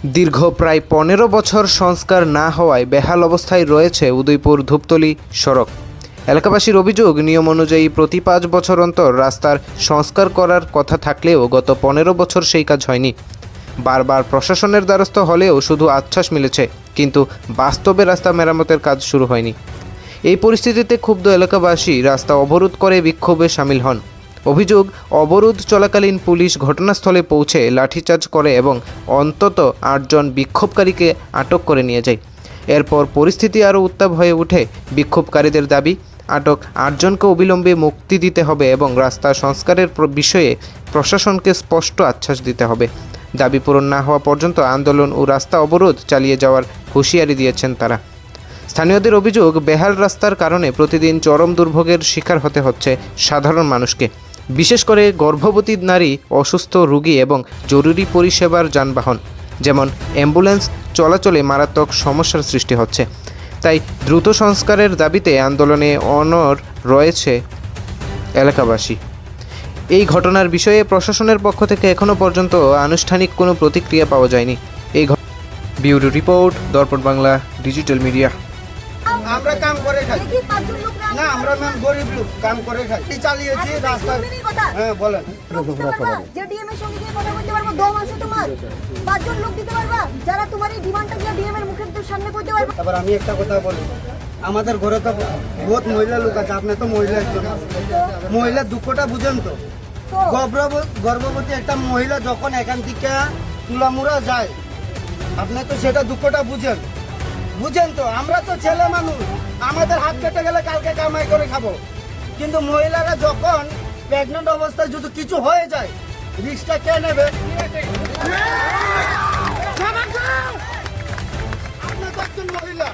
দীর্ঘ প্রায় 15 বছর সংস্কার না হওয়ায় বেহাল অবস্থায় রয়েছে উদয়পুর ধূপতলি সড়ক। এলাকাবাসীর অভিযোগ, নিয়ম অনুযায়ী প্রতি 5 বছর অন্তর রাস্তার সংস্কার করার কথা থাকলেও গত 15 বছর সেই কাজ হয়নি। বারবার প্রশাসনের দ্বারস্থ হলেও শুধু আশ্বাস মিলেছে, কিন্তু বাস্তবে রাস্তা মেরামতের কাজ শুরু হয়নি। এই পরিস্থিতিতে ক্ষুব্ধ এলাকাবাসী রাস্তা অবরোধ করে বিক্ষোভে সামিল হন। অভিযোগ, অবরোধ চলাকালীন পুলিশ ঘটনাস্থলে পৌঁছে লাঠিচার্জ করে এবং অন্তত 8 জন বিক্ষোভকারীকে আটক করে নিয়ে যায়। এরপর পরিস্থিতি আরও উত্তাপ হয়ে ওঠে। বিক্ষোভকারীদের দাবি, আটক 8 জনকে অবিলম্বে মুক্তি দিতে হবে এবং রাস্তা সংস্কারের বিষয়ে প্রশাসনকে স্পষ্ট আশ্বাস দিতে হবে। দাবি পূরণ না হওয়া পর্যন্ত আন্দোলন ও রাস্তা অবরোধ চালিয়ে যাওয়ার হুঁশিয়ারি দিয়েছেন তারা। স্থানীয়দের অভিযোগ, বেহাল রাস্তার কারণে প্রতিদিন চরম দুর্ভোগের শিকার হতে হচ্ছে সাধারণ মানুষকে, বিশেষ করে গর্ভবতী নারী, অসুস্থ রোগী এবং জরুরি পরিষেবার যানবাহন যেমন অ্যাম্বুলেন্স চলাচলে মারাত্মক সমস্যার সৃষ্টি হচ্ছে। তাই দ্রুত সংস্কারের দাবিতে আন্দোলনে অনড় রয়েছে এলাকাবাসী। এই ঘটনার বিষয়ে প্রশাসনের পক্ষ থেকে এখনও পর্যন্ত আনুষ্ঠানিক কোনো প্রতিক্রিয়া পাওয়া যায়নি। ব্যুরো রিপোর্ট, দর্পণ বাংলা ডিজিটাল মিডিয়া। আমরা কাম করে খাই না, আমরা ম্যাম গরিব লোক, কাম করে খাই, এই চালিয়েছি রাস্তা। হ্যাঁ বলেন। যে ডিএম এর সঙ্গে গিয়ে কথা বলতে পারবো, দম আছে তোমার? 5 জন লোক দিতে পারবা যারা তোমার এই ডিমান্ডটা দিয়ে ডিএম এর মুখের সামনে কইতে পারবে? এবার আমি একটা কথা বলি, আমাদের ঘরে তো বহুত মহিলা লোক আছে, আপনি তো মহিলা একজন, মহিলার দুঃখটা বুঝেন তো? গর্ভবতী একটা মহিলা যখন এখান থেকে তুলামুড়া যায়, আপনি তো সেটা দুঃখটা বুঝেন তো? আমরা তো ছেলে মানুষ, আমাদের হাত কেটে গেলে কালকে কামাই করে খাবো, কিন্তু মহিলারা যখন প্রেগনেন্ট অবস্থায় যদি কিছু হয়ে যায়, রিস্কটা কে নেবে? আপনি তো একজন মহিলা।